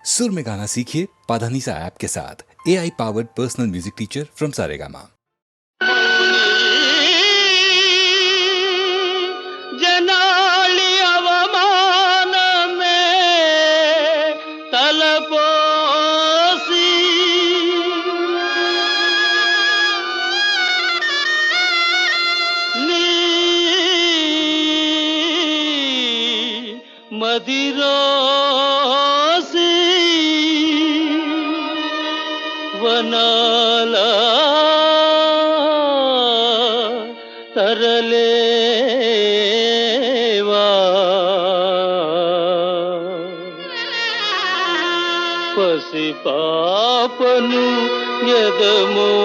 सुर में गाना सीखिए पाधानीसा ऐप के साथ। AI powered personal music teacher from Saregama. జనాళి అవమానమే తలపోసి నీ మదిరోసి వనాల తరలేవా పసి పాపను ఎదమోసి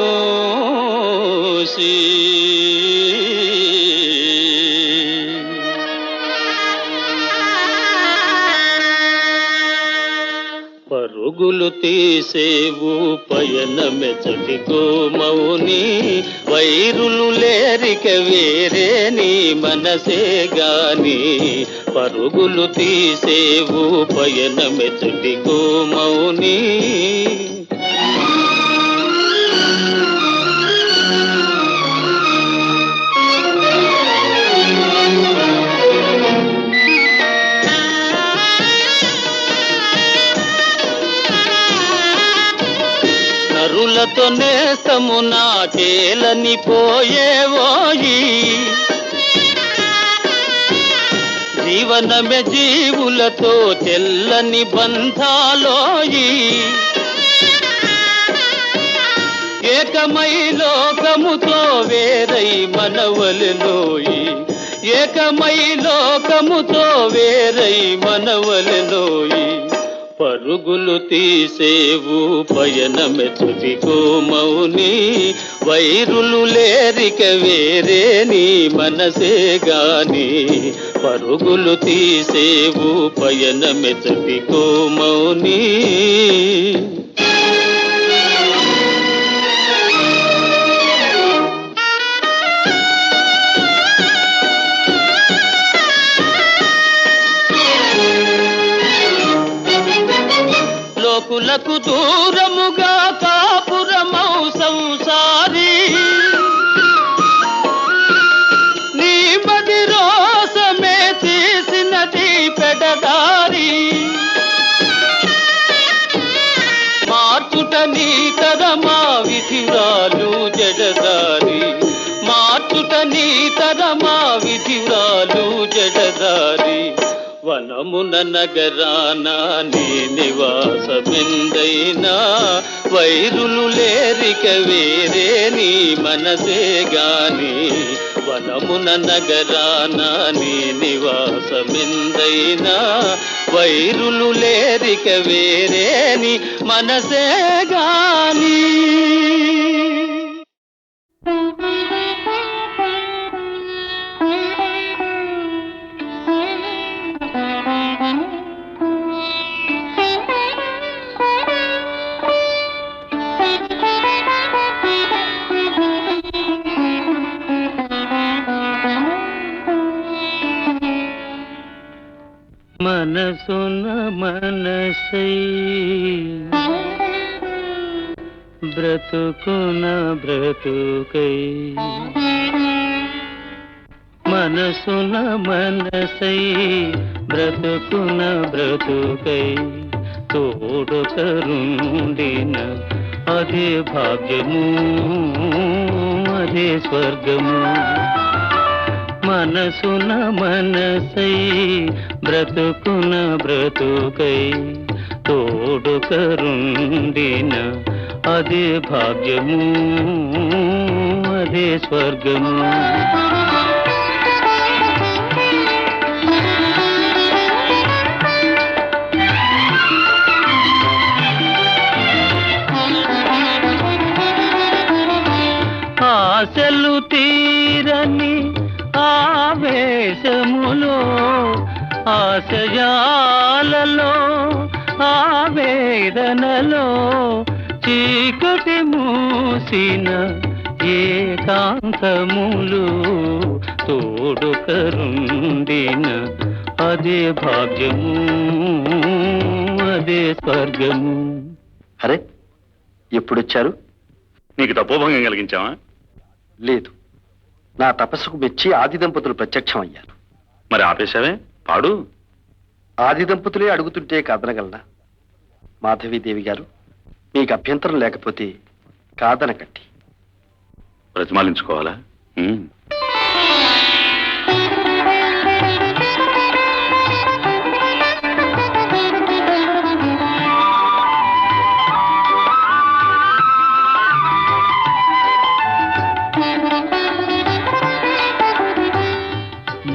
పరుగులు తీసేవు పయనమెచ్చటికో మౌని వైరులు లేరిక వేరే నీ మనసే గాని పరుగులు తీసేవు పయనమెచ్చటికో మౌని నరులతో నేస్తము నాకేలని పోయేవోయి జీవనమే జీవులతో చెల్లని బంధాలోయి ఏకమై లోకముతో వేరై మనవలెనోయి ఏకమై లోకముతో వేరై మనవలెనోయి పరుగులు తీసేవు పయనమెచ్చుటికో మౌని వైరులు లేరిక వేరే నీ మనసే గాని పరుగులు తీసేవు పయనమెచ్చుటికో మౌని లోకులకు దూరముగా కాపురమౌ సంసారి నీ మది రోసమే తీసినది పెడదారి మార్చుట నీ తరమా విధిరాలు జడదారి మార్చుట నీ తరమా విధిరాలు జడదారి వనమున నగరాన నీ నివాసమెందైనా వైరులు లేరిక వేరే నీ మనసే గాని వనమున నగరాన నీ నివాసమెందైనా వైరులు లేరిక వేరే నీ మనసే గాని మనసున మనసై బ్రతుకున బ్రతుకై మనసున మనసై బ్రతుకున బ్రతుకై తోడుకరుండిన అదే భాగ్యము అదే స్వర్గము మనసున మనసై బ్రతుకున బ్రతుకై తోడుకరుండిన అదే భాగ్యము అదే స్వర్గము ఆశలు తీరని ఆవేశములో ఆశయాలలో ఆవేదనలో చీకటి మూసిన ఏకాంతములు తోడు కరుండిన అదే భాగ్యము అదే స్వర్గము. అరే, ఎప్పుడొచ్చారు? నీకు తపోభంగం కలిగించావా? లేదు, నా తపస్సుకు మెచ్చి ఆది దంపతులు ప్రత్యక్షం అయ్యారు. మరి ఆపేశావే, పాడు. ఆది దంపతులే అడుగుతుంటే కాదనగలనా? మాధవీదేవి గారు, మీకు అభ్యంతరం లేకపోతే కాదనకండి. ప్రతిమాలించుకోవాలా?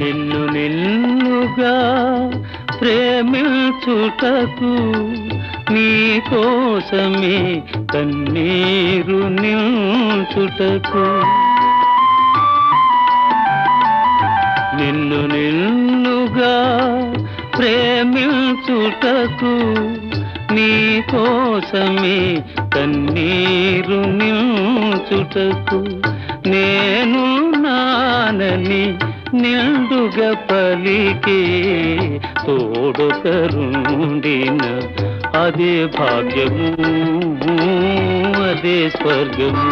నిన్ను నిన్నుగా ప్రేమించుటకు నీ కోసమే కన్నీరు నిల్చుటకు, నిన్ను నిన్నుగా ప్రేమించుటకు నీ కోసమే కన్నీరు నిల్చుటకు, నేను నానని నిండుగా పలికే తోడుకరుండిన అదే భాగ్యము, అదే స్వర్గము.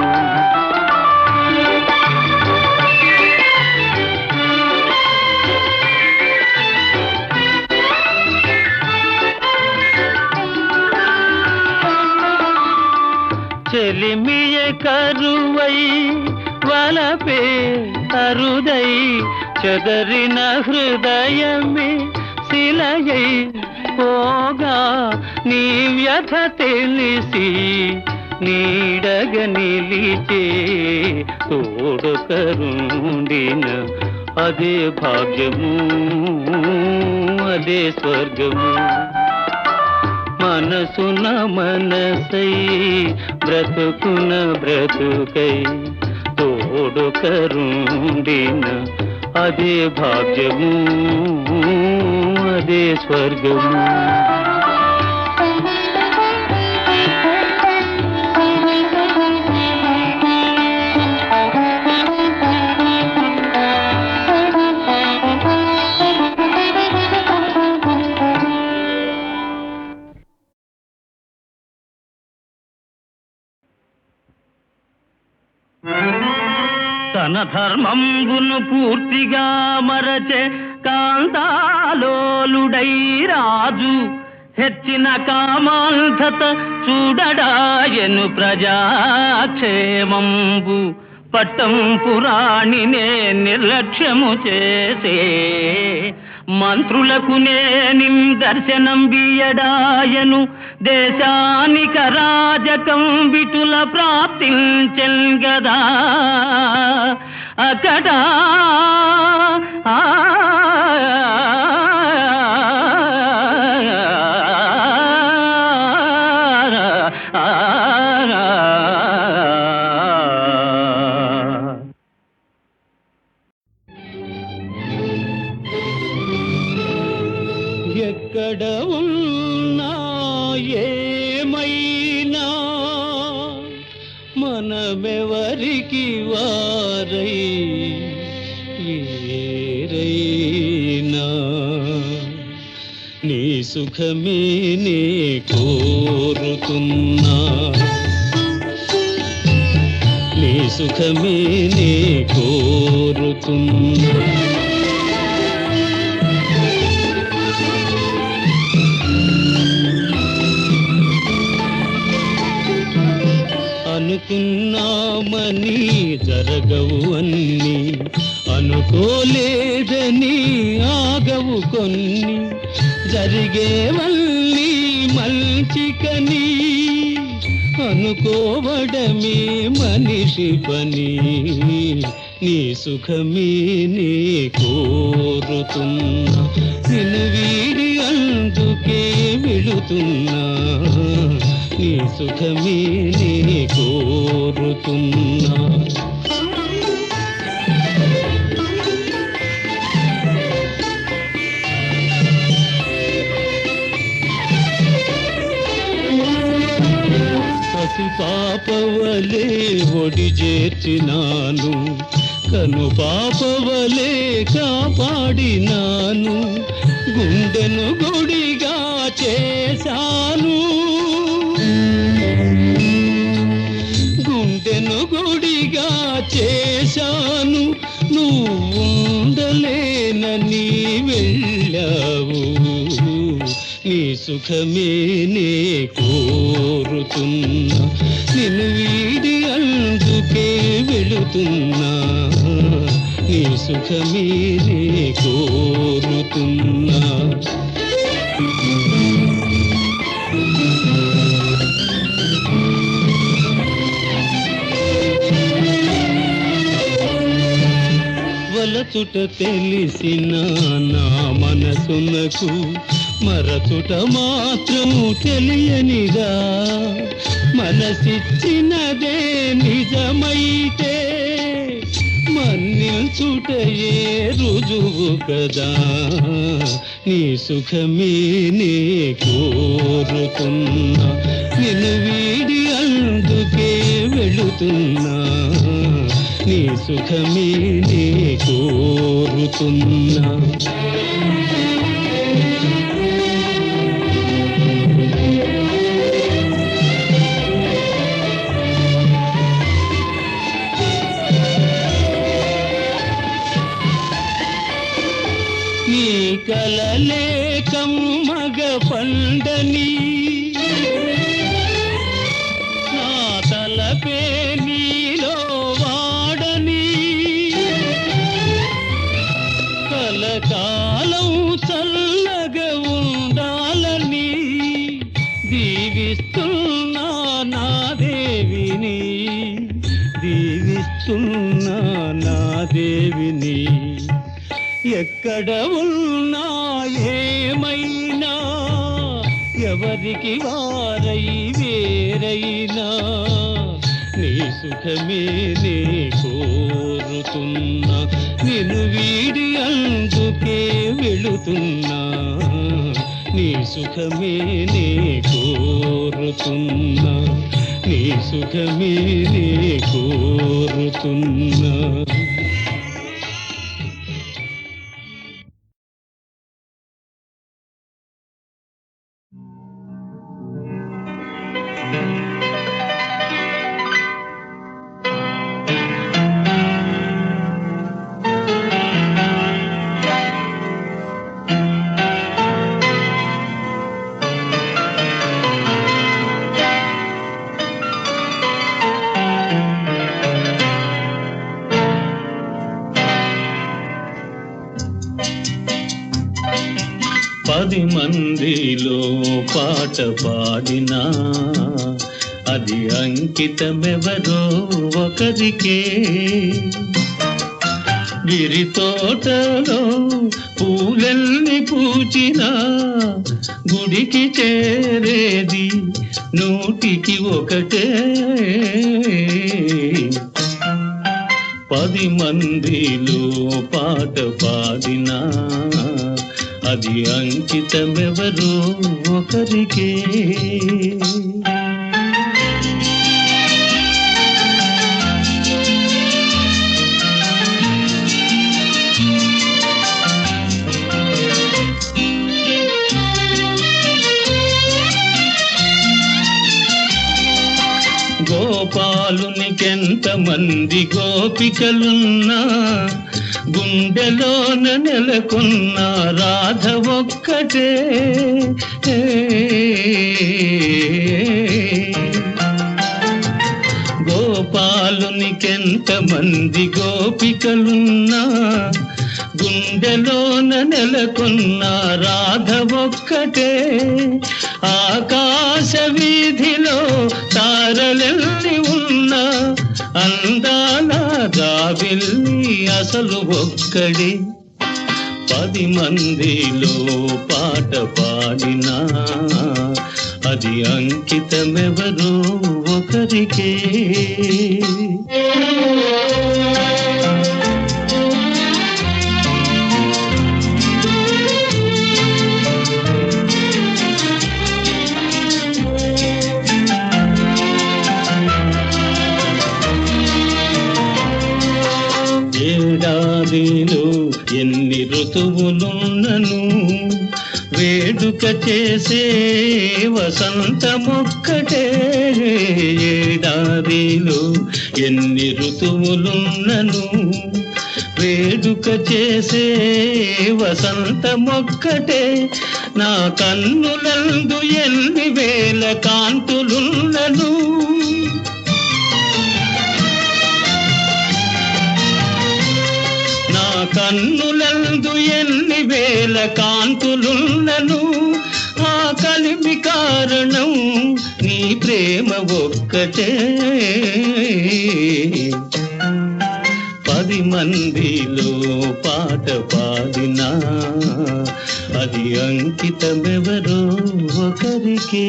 చెలిమియ కరువై వలపే అరుదై చెదరిన హృదయమే శిలయై పోగా, నీ వ్యథ తెలిసి నీడగ నిలిచే తోడుకరుండిన అదే భాగ్యము, అదే స్వర్గము. మనసున మనసై బ్రతుకున బ్రతుకై తోడుకరుండిన అదే భాగ్యము, అదే స్వర్గము. తన ధర్మంబును పూర్తిగా మరచే కాంతాలోలుడై రాజు హెచ్చిన కామాంధత చూడడాయను ప్రజాక్షేమంబు, పట్టం పురాణినే నిర్లక్ష్యము చేసే మంత్రులకు నేనిం దర్శనం బియడాయను, దేశానిక రాజకం విటుల ప్రాప్తించెన్ గదా అకటా. ఎక్కడ ఉన్నా ఏమైనా మనమెవరికి వారై ఏరైనా, నీ సుఖమే నే కోరుతున్నా, నీ సుఖమే నే కోరుతున్నా. అనుకున్నామని జరగవు అన్ని, అనుకోలేదని ఆగవు కొన్ని, జరిగేవల్లి మంచికని అనుకోవడమే మనిషి పని. నీ సుఖమే నే కోరుతున్నా, నిన్ను వీడి అందుకే వెళుతున్నా, నీ సుఖమే నే కోరుతున్నా. పసి పాపవలే ఒడి చేర్చినాను, కను పాపవలే కాపాడినాను, గుండెను గుడిగా చేశాను, గుండెను గుడిగా చేశాను, నువ్వు ఉండలేనని వెళ్ళావు. నీ సుఖమే నే కోరుతున్నా, నిన్ను వీడి అందుకే వెళుతున్నా. నీ సుఖమే నే కోరుతున్నా. వలచుట తెలిసిన నా మనసునకు మరచుట మాత్రం తెలియనిదా. మనసిచ్చినదే నిజమైతే మన్నించుటయే రుజువు కదా. నీ సుఖమే నే కోరుతున్నా, నిన్ను వీడి అందుకే వెళుతున్నా. నీ సుఖమే నే కోరుతున్నా. నీ కలలే కమ్మగ పండని, నా తలపే నీలో వాడని, కలకాలం చల్లగా ఉండాలని దీవిస్తున్నా నా దేవిని, దీవిస్తున్నా నా దేవిని. ఎక్కడ ఉన్నా ఏమైనా ఎవరికి వారై వేరైనా నీ సుఖమే నే కోరుతున్నా. నిన్ను వీడి అందుకే వెళుతున్నా. నీ సుఖమే నే కోరుతున్నా. నీ సుఖమే నే కోరుతున్నా. పది మందిలో పాట పాడినా అది అంకితమెవరో ఒకరికే. గిరి తోటలో పూలెల్ని పూచినా గుడికి చేరేది నూటికి ఒకటే. 10 మందిలో పాట పాడినా అది అంకితమెవరో ఒకరికే. గోపాలునికెంత మంది గోపికలున్నా గుండెలోన నెలకొన్న రాధ ఒక్కటే. గోపాలునికెంత మంది గోపికలున్నా గుండెలోన నెలకొన్న రాధ ఒక్కటే. ఆకాశ వీధిలో తారలెల్లి ఉన్న అందాల జాబిల్లి అసలు ఒక్కడే. 10 మందిలో పాట పాడినా అది అంకితమెవరో ఒకరికే. ఏడాదిలో ఎన్ని ఋతువులున్నను వేడు వేడుక చేసే వసంతమొక్కటే, ఏడాదిలో ఎన్ని ఋతువులున్నను. వేడుక చేసే వసంతమొక్కటే, నా కన్నులందు ఎన్ని వేల కాంతులున్నను. నా కన్నులందు ఎన్ని వేల కాంతులున్నను. ఆ కలిమి కారణం నీ ప్రేమ ఒక్కటే. 10 మందిలో పాట పాడినా అది అంకితమెవరో ఒకరికే.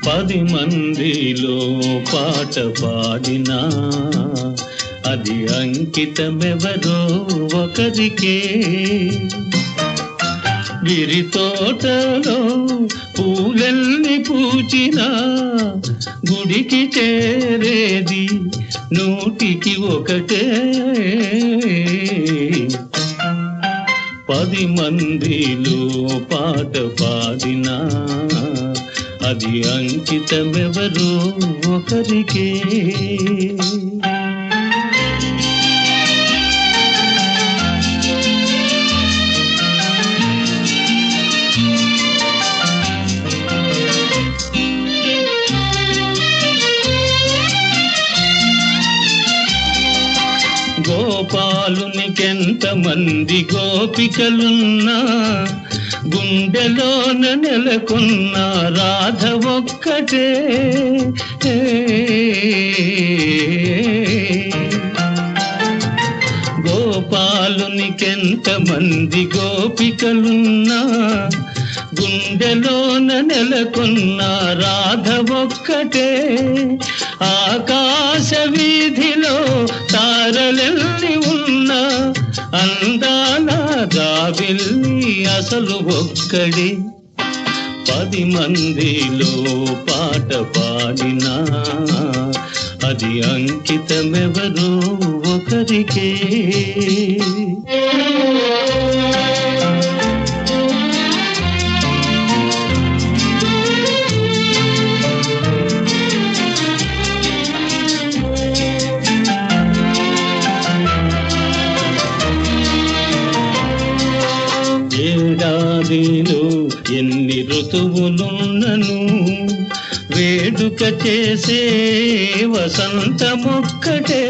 పది మందిలో పాట పాడినా అది అంకితమెవరో ఒకరికే. విరి తోటలో పూలెల్ని పూచినా గుడికి చేరేది నూటికి ఒకటే. 10 మందిలో పాట పాడినా అది అంకితమెవరో ఒకరికే. గోపాలునికెంత మంది గోపికలున్నా గుండెలోన నెలకొన్న రాధ ఒక్కటే. గోపాలునికెంత మంది గోపికలున్నా గుండెలోన నెలకొన్న రాధ ఒక్కటే. ఆకాశ వీధిలో తారలెల్లి ఉన్నా అందాల జాబిల్లి అసలు ఒక్కడే. 10 మందిలో పాట పాడినా అది అంకితమెవరో ఒకరికే. ఏడాదిలో ఎన్ని ఋతువులున్నను. వేడుక చేసే వసంతమొక్కటే,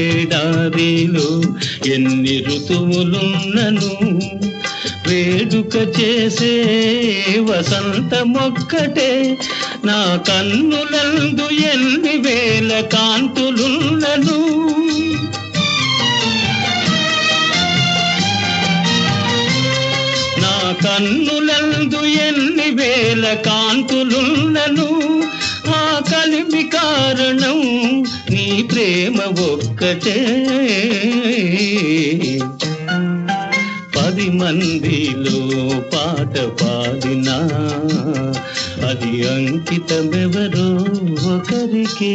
ఏడాదిలో ఎన్ని ఋతువులున్నను. వేడుక చేసే వసంతమొక్కటే, నా కన్నులందు ఎన్ని వేల కాంతులున్నను. నా కన్నులందు ఎన్ని వేల కాంతులున్నను. ఆ కలిమి కారణం నీ ప్రేమ ఒక్కటే. 10 మందిలో పాట పాడినా అది అంకితమెవరో ఒకరికే.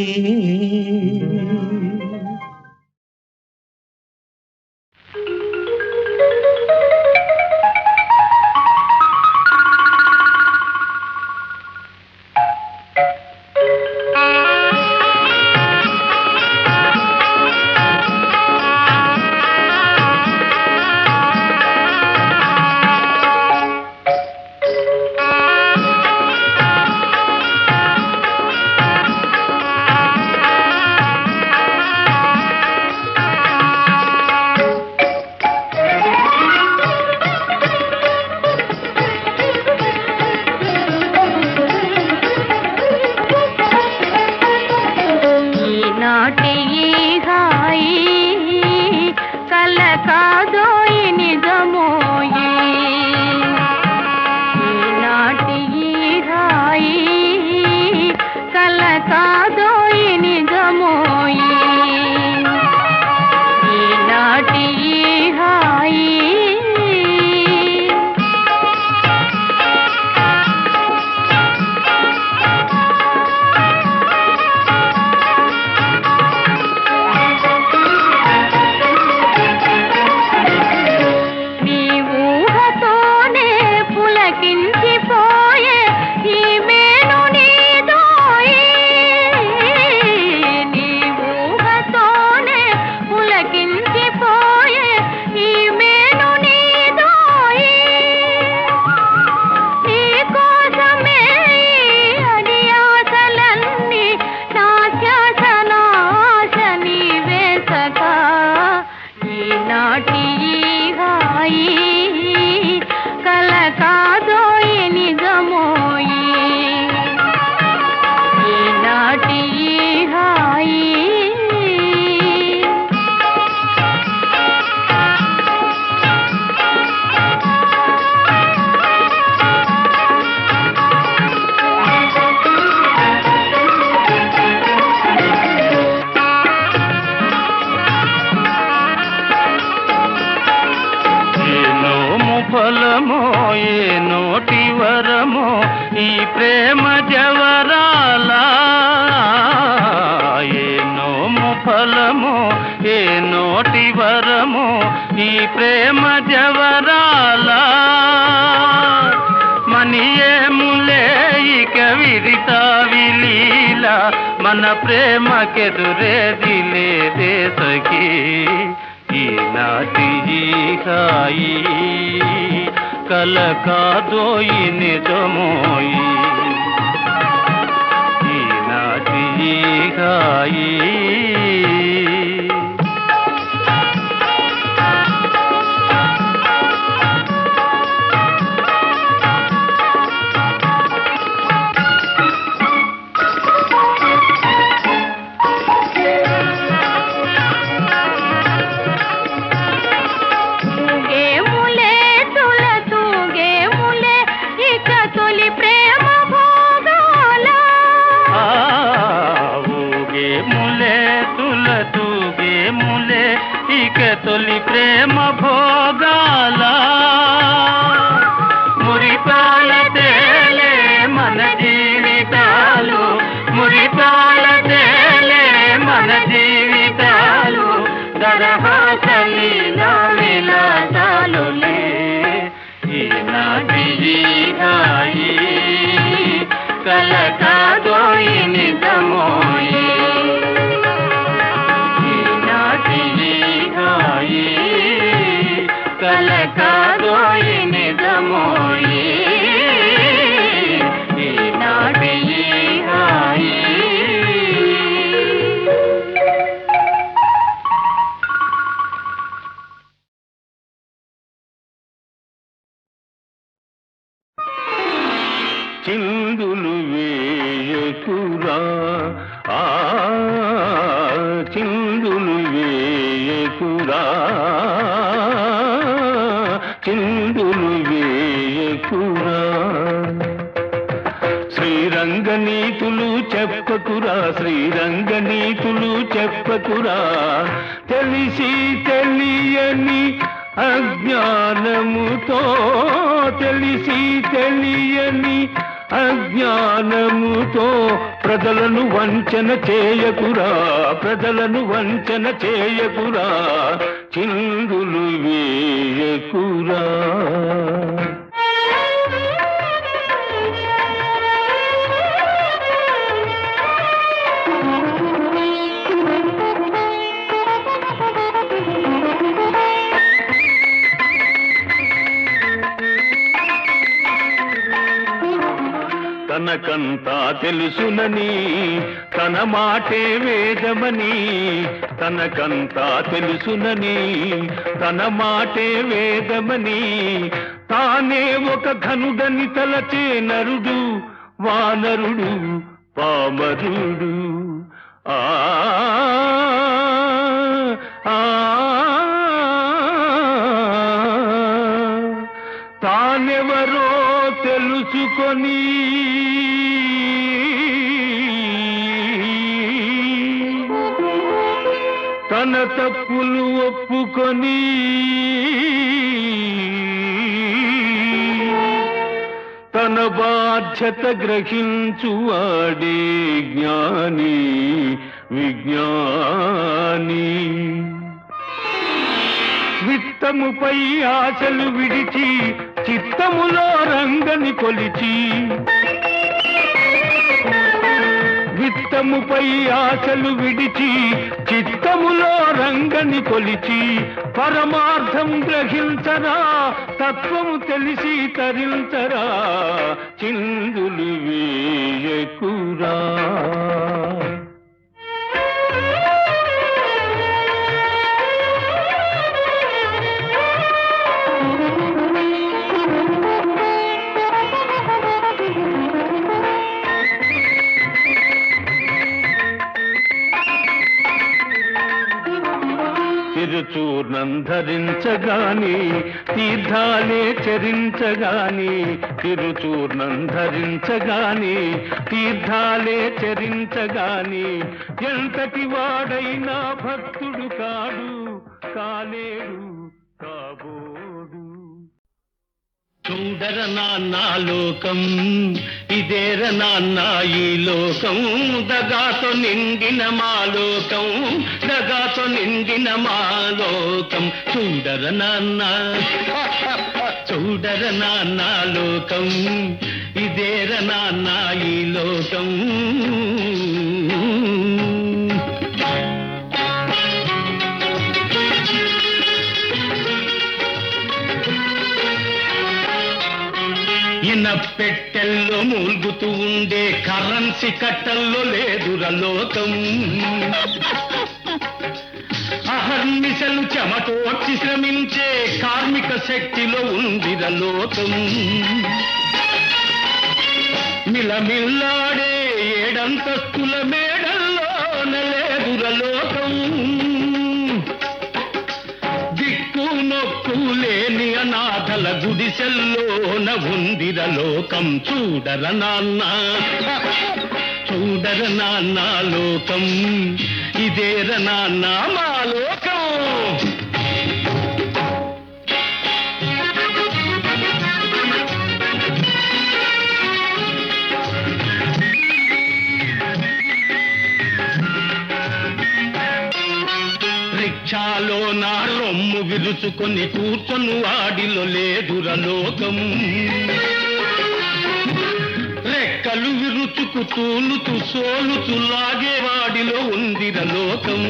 నోటి వరమో ఈ ప్రేమ జవరాల ఏ నోము ఫలమో ఏ నోటి వరమో ఈ ప్రేమ జవరాల మనియేములే ఇక విరితా విలీల మన ప్రేమకెదురేది లేదే సఖీ ఈనాటి ఈ హాయి కల కాదోయి నిజమోయి ఈనాటి ఈ హాయి తొలి ప్రేమ భోగాల మురిపాల తేలే మన జీవితాలు మురిపాల తేలే మన జీవితాలు దరహాసలీలా విలాసాలులే ఈనాటి హాయి కల కాదోయి నిజమోయి కల కాదోయి నిజమోయి ఈనాటి హాయి చిందులు వేయకురా చిందులు వేయకురా చిందులు వేయకురా శ్రీరంగనీతులు చెప్పకురా శ్రీరంగనీతులు చెప్పకురా తెలిసి తెలియని అజ్ఞానముతో తెలిసి తెలియని అజ్ఞానముతో ప్రజలను వంచన చేయకురా ప్రజలను వంచన చేయకురా చిందులు వేయకురా తనకంతా తెలుసునని తన మాటే వేదమని తనకంతా తెలుసునని తన మాటే వేదమని తానే ఒక ఘనుడని తలచే నరుడు వానరుడు పామరుడు ఆ తానెవరో తెలుసుకొని తన తప్పులు ఒప్పుకొని తన బాధ్యత గ్రహించువాడే జ్ఞాని విజ్ఞాని విత్తముపై ఆశలు విడిచి చిత్తములో రంగని కొలిచి విత్తముపై ఆశలు విడిచి చిత్తములో రంగని కొలిచి పరమార్థం గ్రహించరా తత్వము తెలిసి తరించరా చిందులు వేయకురా తిరుచూర్ణం ధరించగాని తీర్థాలే చరించగాని తిరుచూర్ణం ధరించగాని తీర్థాలే చరించగాని ఎంతటి వాడైనా భక్తుడు కాడు కాలేడు కాబోడు చూడర నాన్న లోకం ఇదేర నాన్న ఈ లోకం దగాతో నిండిన మా లోకం దగాతో నిండిన మా లోకం చూడర నాన్న చూడర నాన్న లోకం ఇదేర నాన్న ఈ లోకం పెట్టెల్లో మూల్గుతూ ఉండే కరెన్సీ కట్టల్లో లేదుర లోకం అహర్నిశలు చెమటోడ్చి శ్రమించే కార్మిక శక్తిలో ఉందిర లోకం మిలమిల్లాడే ఏడంతస్తుల మేడల్లోన లేదుర లోకం దిక్కు నొక్కు లేని అనాథల గుడిసెల్లోన ఉందిర లోకం చూడర నాన్న చూడర నాన్న లోకం ఇదేర నాన్న మా లోకం రిక్షాలో నా రొమ్ము విరుచుకొని కూర్చొని వాడిలో లేదుర లోకం రెక్కలు విరుచుకు తూలుతూ సోలుతూ లాగేవాడిలో ఉందిర లోకం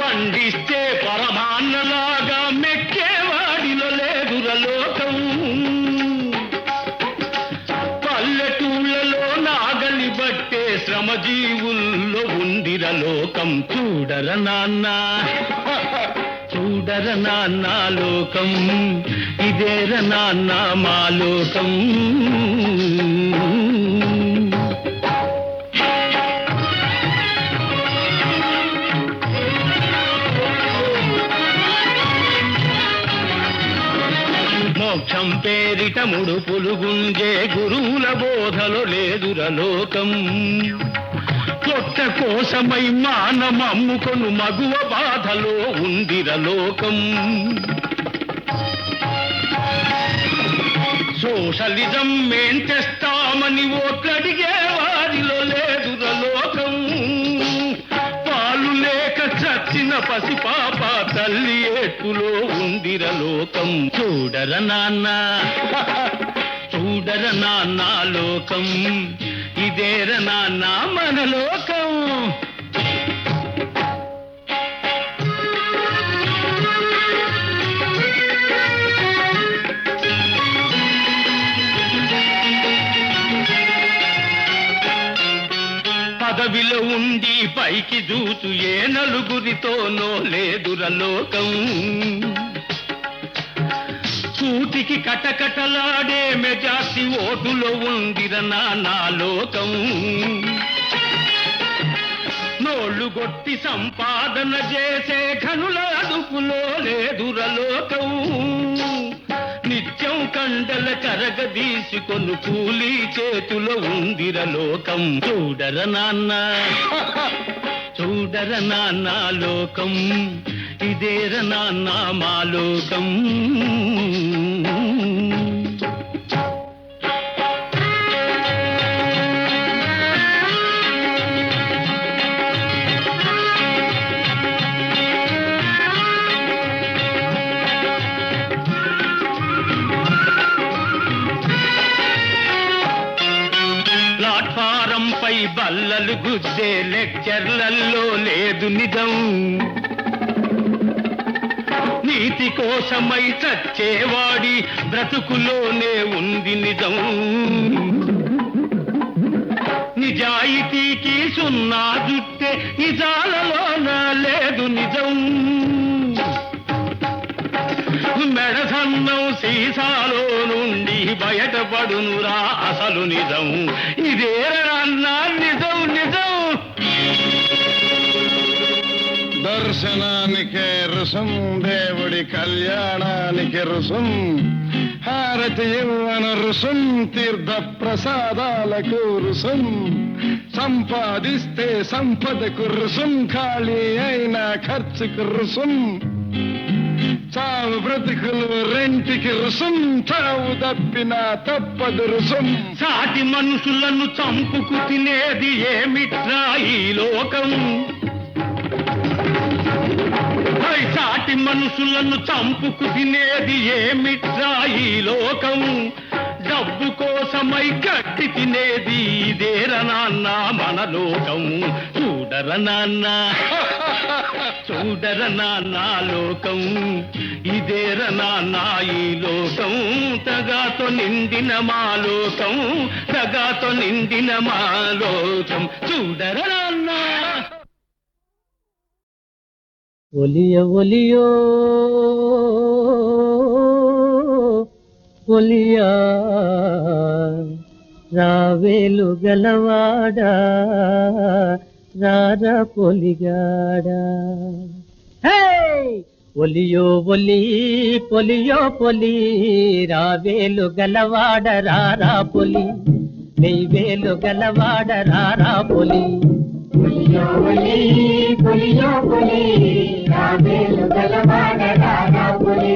పండిస్తే పరమాన్నలాగా మెక్కేవాడిలో లేదుర లోకం పల్లెటూళ్ళలో నాగలి బట్టే శ్రమజీవుల్లో ఉందిర లోకం చూడర నాన్న చూడర నాన్న లోకం ఇదేర నాన్న మా లోకం మోక్షం పేరిట ముడుపులు గుంజే గురువుల బోధలో లేదుర లోకం పొట్ట కోసమై మానమమ్ముకొను మగువ బాధలో ఉందిర లోకం సోషలిజం మేం తెస్తామని ఓట్లడిగే వారిలో లేదుర లోకం పాలు లేక చచ్చిన పసిపాప తల్లి ఏటులో ఉందిర లోకం చూడర నాన్న చూడర నాన్న లోకం ఇదేర నాన్న మన లోకం పదవిలో ఉండి పైకి దూతు ఏ నలుగురితోనో లేదుర లోకం కూటికి కటకటలాడే మెజార్టీ ఓటులో ఉందిర నా లోకం నోళ్ళు కొట్టి సంపాదన చేసే ఘనుల అదుపులో లేదుర లోకం నిత్యం కండల కరగదీసుకొను కూలీ చేతిలో ఉందిర లోకం చూడర నాన్న చూడర నాన్న లోకం ఇదేర నాన్న మా లోకం ప్లాట్ఫారంపై బల్లలు గుద్దే లెక్చర్లలో లేదు నిజం నీతి కోసమై చచ్చేవాడి బ్రతుకులోనే ఉంది నిజం నిజాయితీకి సున్నా జుట్టే నిజాలలోన లేదు నిజం మెడసన్నం సీసాలో నుండి బయటపడునురా అసలు నిజం ఇదేరన్నా నిజం నిజం దర్శనానికే రుసం దేవుడి కళ్యాణానికి రుసం హారతి ఇవ్వన రుసం తీర్థ ప్రసాదాలకు రుసం సంపాదిస్తే సంపదకు రుసం ఖాళీ అయిన ఖర్చుకు రుసం చావు బ్రతుకులు రెంటికి రుసం, చావు తప్పిన తప్పదు రుసం. సాటి మనుషులను చంపుకు తినేది ఏమిట్రా ఈ లోకం? సాటి మనుషులను చంపుకు తినేది ఏమిట్రా ఈ లోకం? డబ్బు కోసమై గట్టి తినేది ఇదేర నాన్న మన లోకం. చూడర నాన్న చూడర నాన్న లోకం, ఇదేర నాన్న ఈ లోకం. తగాతో నిండిన మా లోకం, తగాతో నిండిన మా లోకం. చూడర నాన్న. ఒలియ ఒలియో ఒలియా రావేలు గలవాడా రారా పొలిగాడా. ఒలియో ఒలి పొలియో పొలి రావేలు గలవాడ రారా పొలి, నెయ్వేలు గలవాడ రారా పొలి. పొలియో పొలి పొలియో పొలి రావేలు గలవాడ రారా పొలి,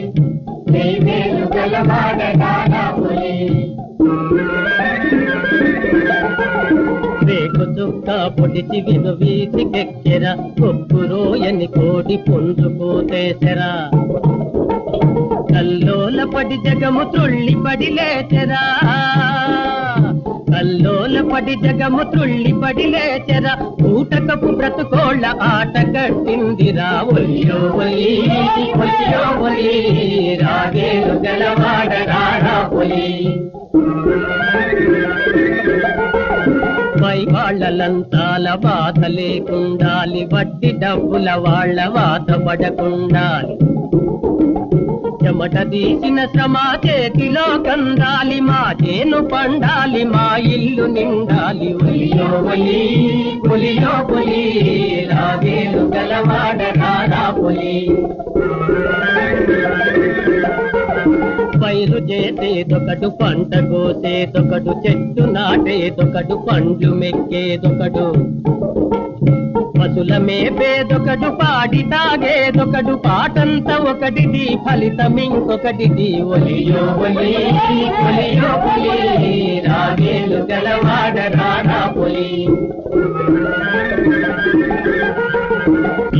నెయ్వేలు గలవాడ రారా పొలి. రేకు చుక్క పొడిచి విను వీధికెక్కెర, కొప్పురోయని కోడి పుంజుకోతేసెరా. కల్లోల పడి జగము త్రుళ్ళి పడి లేచెరా, కల్లోల పడి జగము త్రుళ్ళి పడి లేచెరా. ఊటకపు బ్రతుకోళ్ళ ఆట కట్టిందిరా. ఒలియో ఒలి ఒలియో ఒలి రావేలు గలవాడ రారా పొలి. పై వాళ్ళలంతాల బాధ లేకుండాలి, వడ్డీ డబ్బుల వాళ్ళ వాత పడకుండాలి. చెమట తీసిన శ్రమ చేతిలో కందాలి, మా చేను పండాలి, మా ఇల్లు నిండాలి. ఒలియో ఒలి ఒలియో పొలి రావేలు గలవాడ రారా పొలి. పైరు చేసేదొకడు, పంట కోసేదొకడు, చెట్టు నాటేదొకడు, పండ్లు మెక్కేదొకడు, పశుల మేపేదొకడు, పాడి తాగేదొకడు, పాటంత ఒకటిది ఫలితం ఇంకొకటిది. ఒలియో ఒలి ఒలియో పొలి రావేలు గలవాడ రారా పొలి.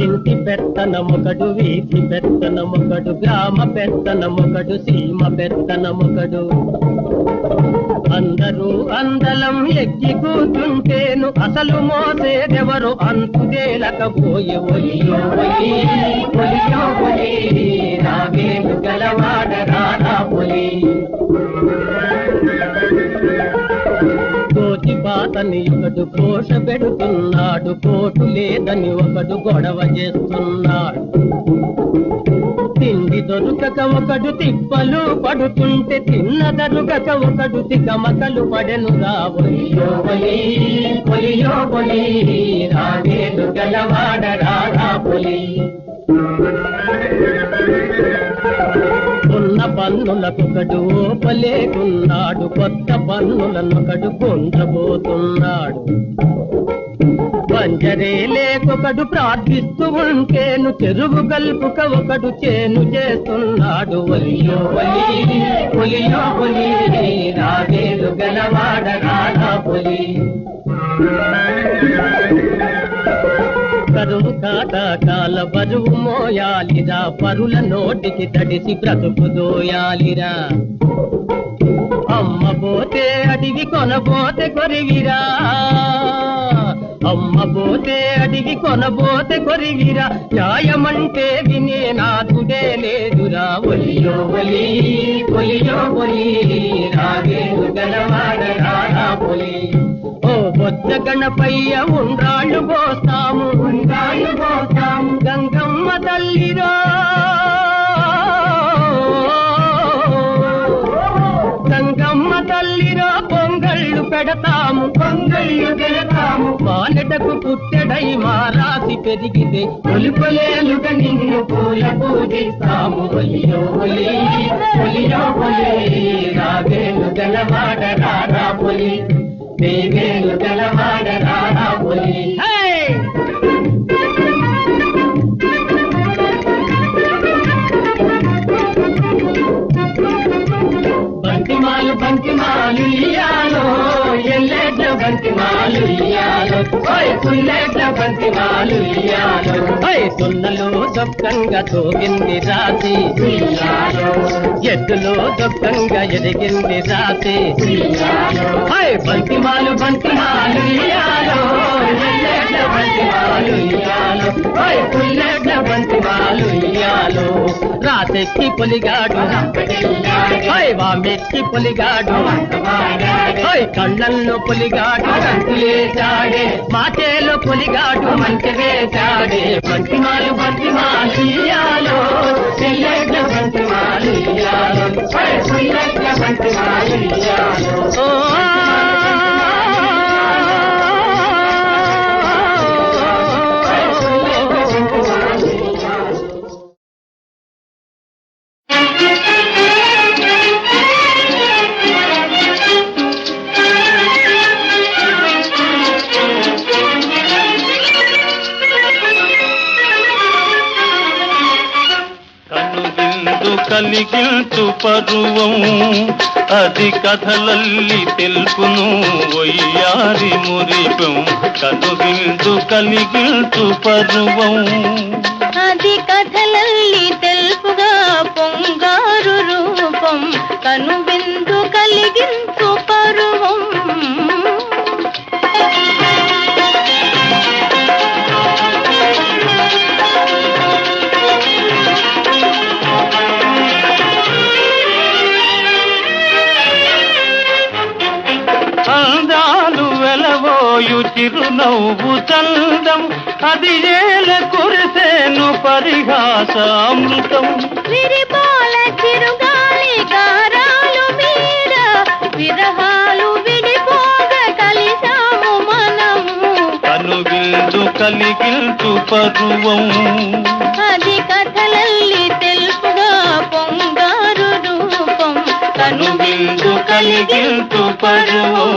ఇంటి పెత్తనమొకడు, వీధి పెత్తనమొకడు, గ్రామ పెత్తనమొకడు, సీమ పెత్తనమొకడు. అందరూ అందలం ఎక్కి కూర్చుంటేను అసలు మోసేదెవరు అంతుదేలకపోయే. ఒలియో ఒలి ఒలియో పొలి రావేలు గలవాడ రారా పొలి. కోటి బాతని ఒకడు కోష పెడుతున్నాడు, కోటు లేదని ఒకడు గొడవ చేస్తున్నాడు. తిండి దొరుకక ఒకడు తిప్పలు పడుతుంటే, తిన్న దొరుకక ఒకడు తికమకలు పడెనురా. ఒలియో ఒలి ఒలియో పొలి రావేలు గలవాడ రారా పొలి. ఉన్న పన్నులకొకడు ఓపలేకున్నాడు, కొత్త పన్నులనొకడు పొందబోతున్నాడు. పంజరే లేకొకడు ప్రార్థిస్తూ ఉంటేను, చెరువు గల్పుక ఒకడు చేను చేస్తున్నాడు. ఒలియో ఒలి ఒలియో పొలి రావేలు గలవాడ రారా పొలి. కరువు కాటకాల బరువు మోయాలిరా, పరుల నోటికి తడిసి బ్రతుకు దోయాలిరా. అమ్మ పోతే అడివి కొనబోతే కొరివిరా, అమ్మ పోతే అడివి కొనబోతే కొరివిరా. న్యాయమంటే వినే నాథుడే లేదురా. ఒలియో ఒలి ఒలియో పొలి రావేలు గలవాడ రారా పొలి. ఓ బొజ్జ గణపయ్య ఉండ్రాళ్ళు పోస్తాము, ఉండ్రాళ్ళు పోస్తాము, గంగమ్మ తల్లిరా. గంగమ్మ తల్లిరా పొంగళ్ళు పెడతాము, పొంగళ్ళు పెడతాము. మానటకు పుట్టెడై మారాసి పెరిగితే, ఒలుపలేలుగా నిన్ను పూల పూజిస్తాము. ఒలియో ఒలి ఒలియో పొలి రావేలు గలవాడ రారా పొలి, నెయ్వేలు గలవాడ రారా పొలి. బంతి మాలు ఇయ్యాలో పుల్లెట్ల బంతి మాలు ఇయ్యాలో సున్నలో దొక్కంగా తోగింది రాసి ఎద్దులో దొక్కంగా ఎదిగింది రాసి బంతి మాలు ఇయ్యాలో బంతి మాలు ఇయ్యాలో పుల్లెట్ల బంతి మాలు ఇయ్యాలో రాతెక్కి పొలిగాడు వామెక్కి పొలిగాడు కళ్ళల్లో పొలిగాడు రంగులేశాడే మాటేలో పొలిగాడు మంచి వేశాడే బంతి మాలు ఇయ్యాలో చెల్లెడ్ల బంతి మాలు ఇయ్యాలో పుల్లెట్ల బంతి మాలు ఇయ్యాలో కలిగిల్చు పరువం అది కథలల్లి తెలుపును ఒయ్యారి మురిపం కనుగిల్చు కలిగిల్చు పరువం అది కథలల్లి తెలుపుగా పొంగారు రూపం కనుబిందు కలిగించు పరువం అందాలు వెలవోయు చిరునవ్వు చందం అది ఏల కురిసేను పరిహాసామృతం విరిపాల చిరుగాలి గారాలు మీర విరహాలు విడిపోగ కలిసాము మనము కనుగిల్చు కలిగిల్చు పరువం అది కథలల్లి తెలుపుగా పొంగారు రూపం కనుగిల్చు కలిగిల్చు పరువం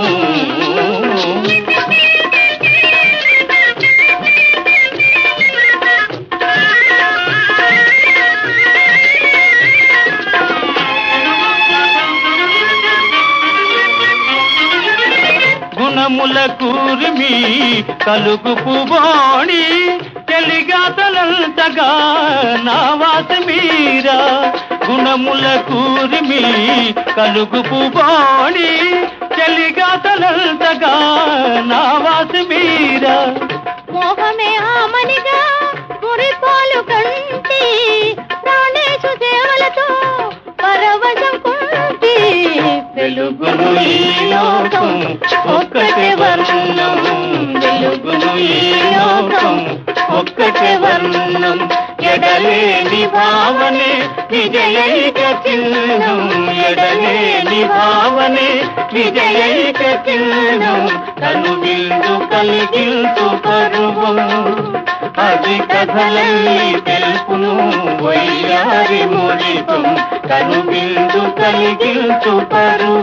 గుణముల కూర్మి కలుగుపు వాణి చెలిగాతలంతగా నా వాత మీరా గుణముల కూర్మి కలుగుపు వాణి చెలిగాతలంతగా నా వాత మీరా మోహమే ఆమనిగా మురిపాలు కంటి ప్రాణేశు దేవలతో పరవశం కుంటి వెలుగును ఈ లోకం ఒక్కటే వర్ణం వెలుగును ఈ లోకం ఒక్కటే వర్ణం ఎడలేని భావనే విజయైక చిహ్నం ఎడలేని భావనే విజయైక చిహ్నం కనుగిల్చు కలిగిల్చు పరువం అది కథలల్లి తెలుపును వయ్యారి మురిపం కనుగిల్చు కలిగిల్చు పరువం